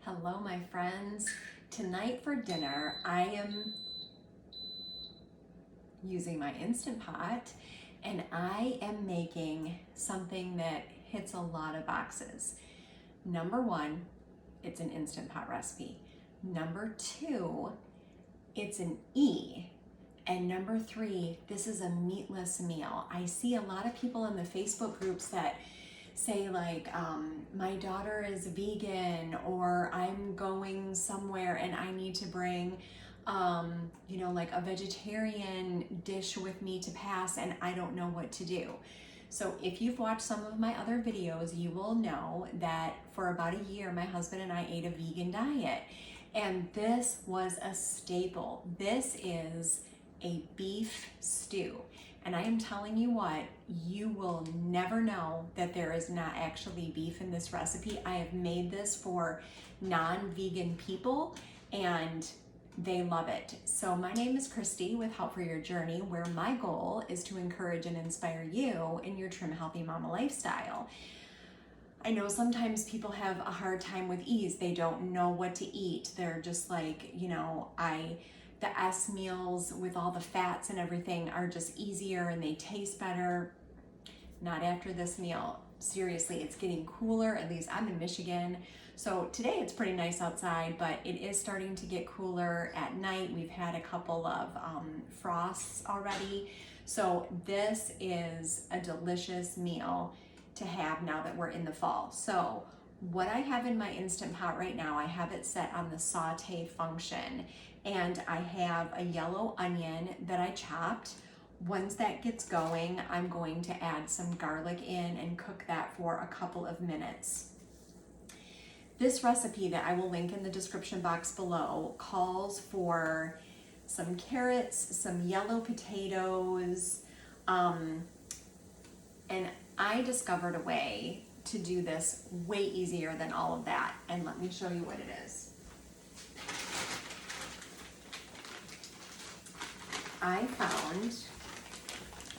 Hello, my friends. Tonight for dinner, I am using my Instant Pot and I am making something that hits a lot of boxes. Number one, it's an Instant Pot recipe. Number two, it's an E. And number three, this is a meatless meal. I see a lot of people in the Facebook groups that say like, my daughter is vegan, or I'm going somewhere and I need to bring, like a vegetarian dish with me to pass and I don't know what to do. So if you've watched some of my other videos, you will know that for about a year, my husband and I ate a vegan diet. And this was a staple. This is a beef stew. And I am telling you what, you will never know that there is not actually beef in this recipe. I have made this for non-vegan people and they love it. So my name is Christy with Help for Your Journey, where my goal is to encourage and inspire you in your trim, healthy mama lifestyle. I know sometimes people have a hard time with ease. They don't know what to eat. They're just like, the S meals with all the fats and everything are just easier and they taste better. Not after this meal. Seriously, it's getting cooler. At least I'm in Michigan. So today it's pretty nice outside, but it is starting to get cooler at night. We've had a couple of frosts already. So this is a delicious meal to have now that we're in the fall. So what I have in my Instant Pot right now, I have it set on the saute function, and I have a yellow onion that I chopped. Once that gets going, I'm going to add some garlic in and cook that for a couple of minutes. This recipe that I will link in the description box below calls for some carrots, some yellow potatoes, and I discovered a way to do this way easier than all of that. And let me show you what it is. I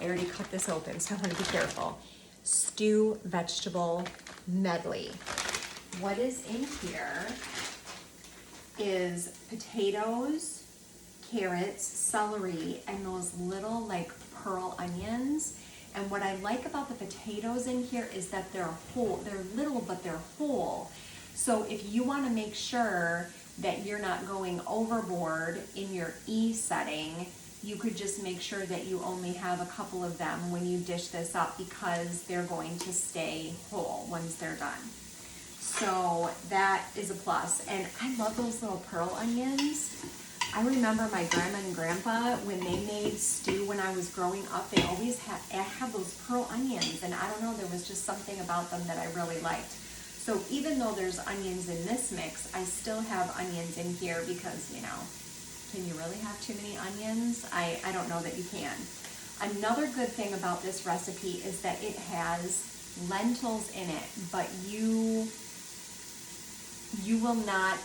already cut this open, so I want to be careful. Stew vegetable medley. What is in here is potatoes, carrots, celery, and those little like pearl onions. And what I like about the potatoes in here is that they're whole. They're little, but they're whole. So if you want to make sure that you're not going overboard in your E setting, you could just make sure that you only have a couple of them when you dish this up, because they're going to stay whole once they're done. So that is a plus. And I love those little pearl onions. I remember my grandma and grandpa, when they made stew when I was growing up, they always had those pearl onions. And I don't know, there was just something about them that I really liked. So even though there's onions in this mix, I still have onions in here because, can you really have too many onions? I don't know that you can. Another good thing about this recipe is that it has lentils in it, but you will not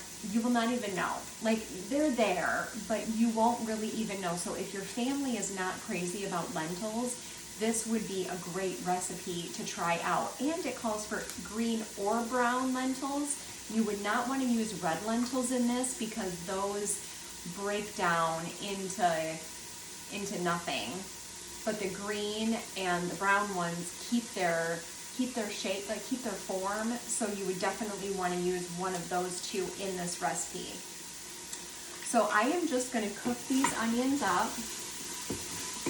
even know. Like, they're there, but you won't really even know. So if your family is not crazy about lentils, this would be a great recipe to try out. And it calls for green or brown lentils. You would not want to use red lentils in this because those break down into nothing. But the green and the brown ones keep their shape, like keep their form, so you would definitely want to use one of those two in this recipe. So I am just going to cook these onions up.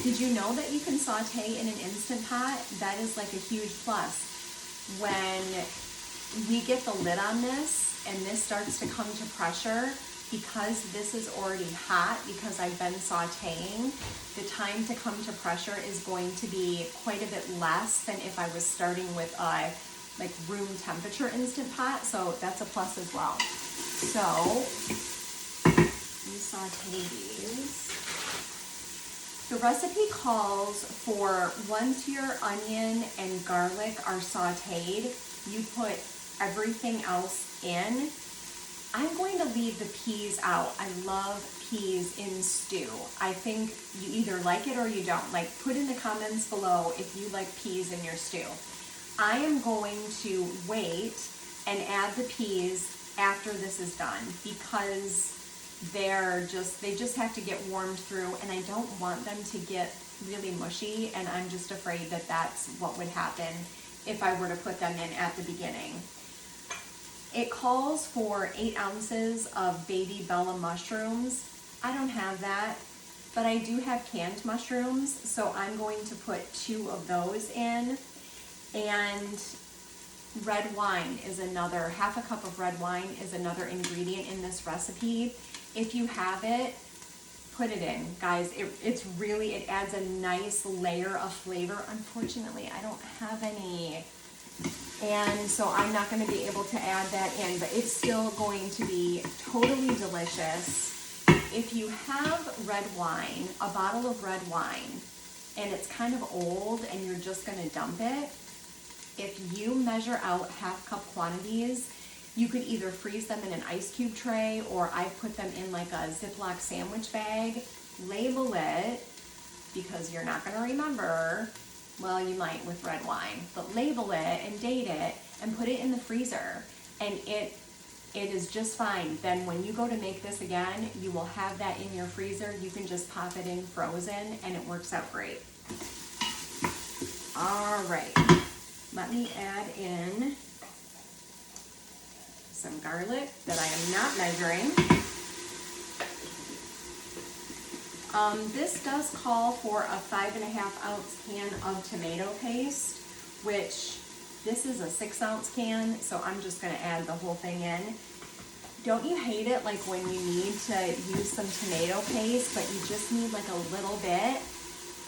Did you know that you can saute in an Instant Pot? That is like a huge plus. When we get the lid on this and this starts to come to pressure, because this is already hot, because I've been sauteing, the time to come to pressure is going to be quite a bit less than if I was starting with a like room temperature Instant Pot. So that's a plus as well. So we saute these. The recipe calls for, once your onion and garlic are sauteed, you put everything else in. I'm going to leave the peas out. I love peas in stew. I think you either like it or you don't. Like, put in the comments below if you like peas in your stew. I am going to wait and add the peas after this is done, because they just have to get warmed through, and I don't want them to get really mushy, and I'm just afraid that that's what would happen if I were to put them in at the beginning. It calls for 8 ounces of baby Bella mushrooms. I don't have that, but I do have canned mushrooms, so I'm going to put 2 of those in. And red wine is another, half a cup of red wine is another ingredient in this recipe. If you have it, put it in, guys. It adds a nice layer of flavor. Unfortunately, I don't have any, and so I'm not going to be able to add that in, but it's still going to be totally delicious. If you have red wine, a bottle of red wine, and it's kind of old and you're just going to dump it, if you measure out half-cup quantities, you could either freeze them in an ice cube tray, or I put them in like a Ziploc sandwich bag, label it, because you're not gonna remember, well, you might with red wine, but label it and date it and put it in the freezer, and it is just fine. Then when you go to make this again, you will have that in your freezer. You can just pop it in frozen and it works out great. All right, let me add in some garlic that I am not measuring. This does call for a 5.5 ounce can of tomato paste, which this is a 6 ounce can, so I'm just gonna add the whole thing in. Don't you hate it, like when you need to use some tomato paste, but you just need like a little bit,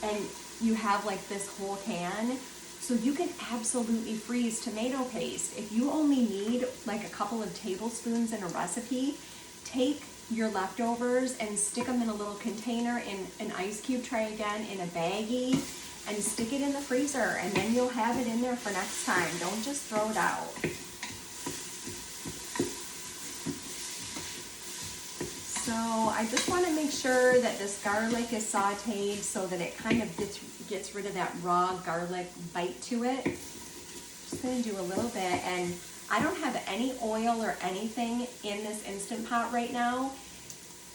and you have like this whole can? So you can absolutely freeze tomato paste. If you only need like a couple of tablespoons in a recipe, take your leftovers and stick them in a little container, in an ice cube tray again, in a baggie, and stick it in the freezer, and then you'll have it in there for next time. Don't just throw it out. So I just want to make sure that this garlic is sauteed so that it kind of gets rid of that raw garlic bite to it. Just going to do a little bit, and I don't have any oil or anything in this Instant Pot right now.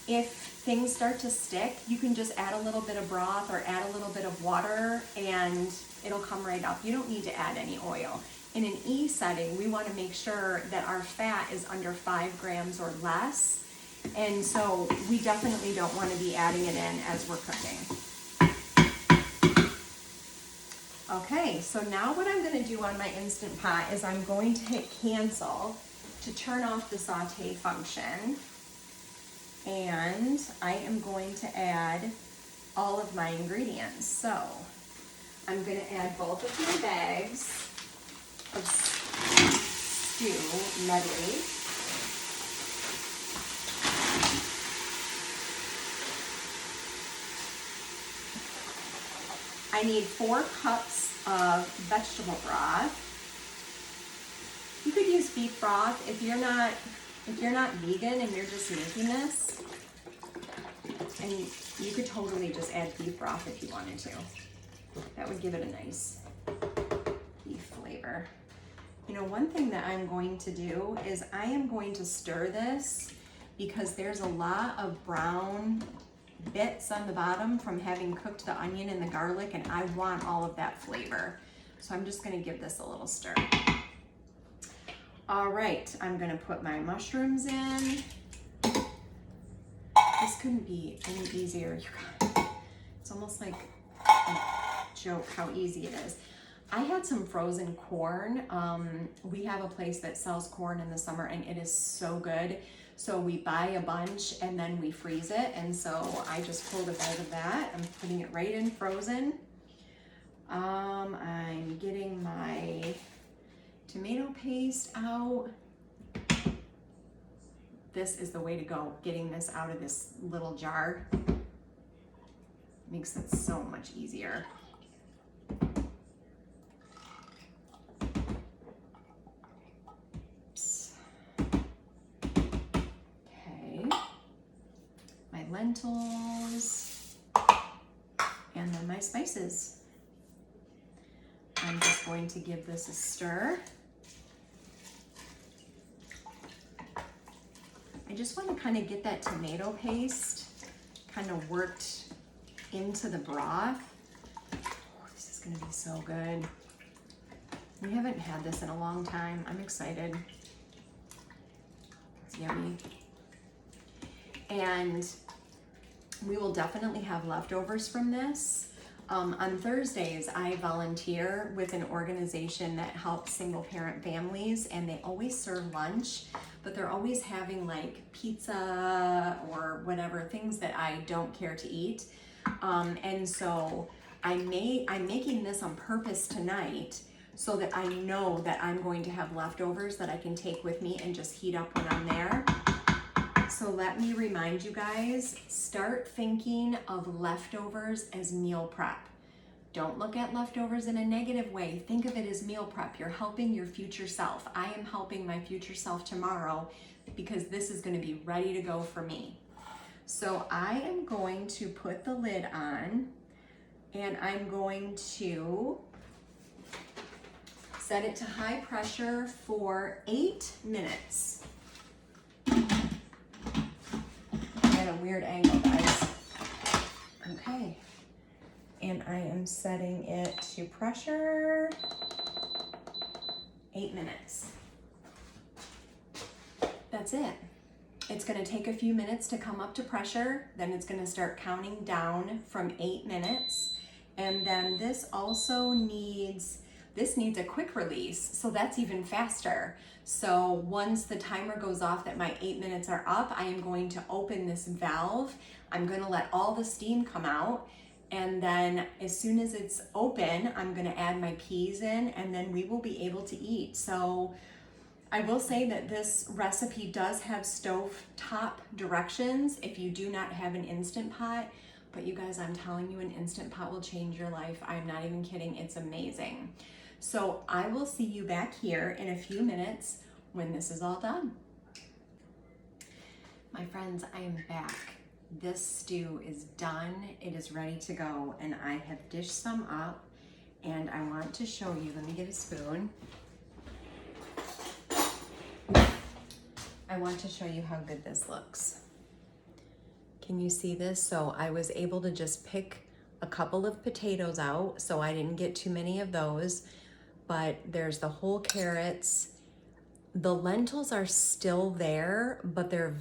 If things start to stick, you can just add a little bit of broth or add a little bit of water and it'll come right up. You don't need to add any oil. In an E setting, we want to make sure that our fat is under 5 grams or less. And so we definitely don't want to be adding it in as we're cooking. Okay, so now what I'm going to do on my Instant Pot is I'm going to hit cancel to turn off the saute function. And I am going to add all of my ingredients. So I'm going to add both of my bags of stew Medley. I need 4 cups of vegetable broth. You could use beef broth if you're not vegan and you're just making this. And you could totally just add beef broth if you wanted to. That would give it a nice beef flavor. You know, one thing that I'm going to do is I am going to stir this because there's a lot of brown bits on the bottom from having cooked the onion and the garlic, and I want all of that flavor. So I'm just gonna give this a little stir. All right, I'm gonna put my mushrooms in. This couldn't be any easier, you guys. It's almost like a joke how easy it is. I had some frozen corn. We have a place that sells corn in the summer and it is so good. So we buy a bunch and then we freeze it. And so I just pulled a bag of that. I'm putting it right in frozen. I'm getting my tomato paste out. This is the way to go, getting this out of this little jar. Makes it so much easier. Lentils, and then my spices. I'm just going to give this a stir. just want to kind of get that tomato paste kind of worked into the broth. Oh, this is going to be so good. We haven't had this in a long time. I'm excited. It's yummy. And we will definitely have leftovers from this. On Thursdays, I volunteer with an organization that helps single parent families, and they always serve lunch, but they're always having like pizza or whatever, things that I don't care to eat. And so I'm making this on purpose tonight so that I know that I'm going to have leftovers that I can take with me and just heat up when I'm there. So let me remind you guys, start thinking of leftovers as meal prep. Don't look at leftovers in a negative way. Think of it as meal prep. You're helping your future self. I am helping my future self tomorrow because this is going to be ready to go for me. So I am going to put the lid on, and I'm going to set it to high pressure for 8 minutes. At a weird angle, guys. Okay. And I am setting it to pressure 8 minutes. That's it. It's going to take a few minutes to come up to pressure. Then it's going to start counting down from 8 minutes. And then this also needs a quick release, so that's even faster. So once the timer goes off that my 8 minutes are up, I am going to open this valve. I'm going to let all the steam come out. And then as soon as it's open, I'm going to add my peas in, and then we will be able to eat. So I will say that this recipe does have stove top directions if you do not have an Instant Pot. But you guys, I'm telling you, an Instant Pot will change your life. I'm not even kidding. It's amazing. So I will see you back here in a few minutes when this is all done. My friends, I am back. This stew is done. It is ready to go, and I have dished some up, and I want to show you. Let me get a spoon. I want to show you how good this looks. Can you see this? So I was able to just pick a couple of potatoes out, so I didn't get too many of those. But there's the whole carrots. The lentils are still there, but they're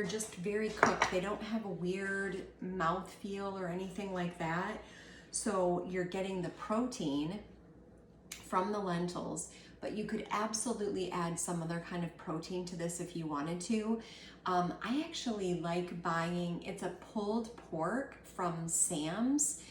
just very cooked. They don't have a weird mouthfeel or anything like that. So you're getting the protein from the lentils, but you could absolutely add some other kind of protein to this if you wanted to. I actually like buying, it's a pulled pork from Sam's.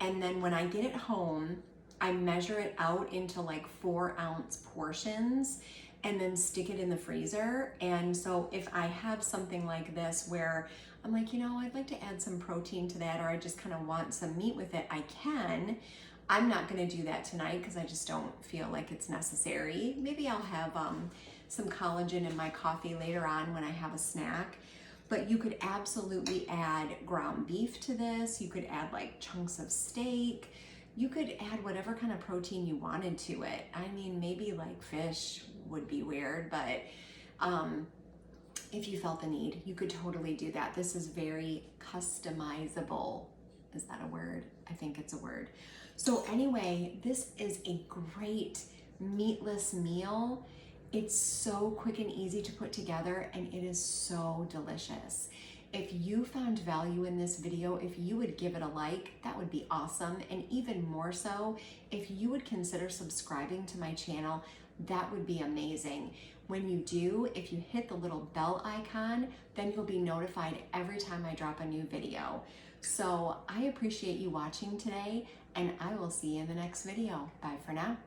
And then when I get it home, I measure it out into like 4-ounce portions and then stick it in the freezer. And so if I have something like this where I'm like, you know, I'd like to add some protein to that, or I just kind of want some meat with it, I can. I'm not going to do that tonight because I just don't feel like it's necessary. Maybe I'll have some collagen in my coffee later on when I have a snack. But you could absolutely add ground beef to this. You could add like chunks of steak. You could add whatever kind of protein you wanted to it. I mean, maybe like fish would be weird, but if you felt the need, you could totally do that. This is very customizable. Is that a word? I think it's a word. So anyway, this is a great meatless meal. It's so quick and easy to put together, and it is so delicious. If you found value in this video, if you would give it a like, that would be awesome. And even more so, if you would consider subscribing to my channel, that would be amazing. When you do, if you hit the little bell icon, then you'll be notified every time I drop a new video. So I appreciate you watching today, and I will see you in the next video. Bye for now.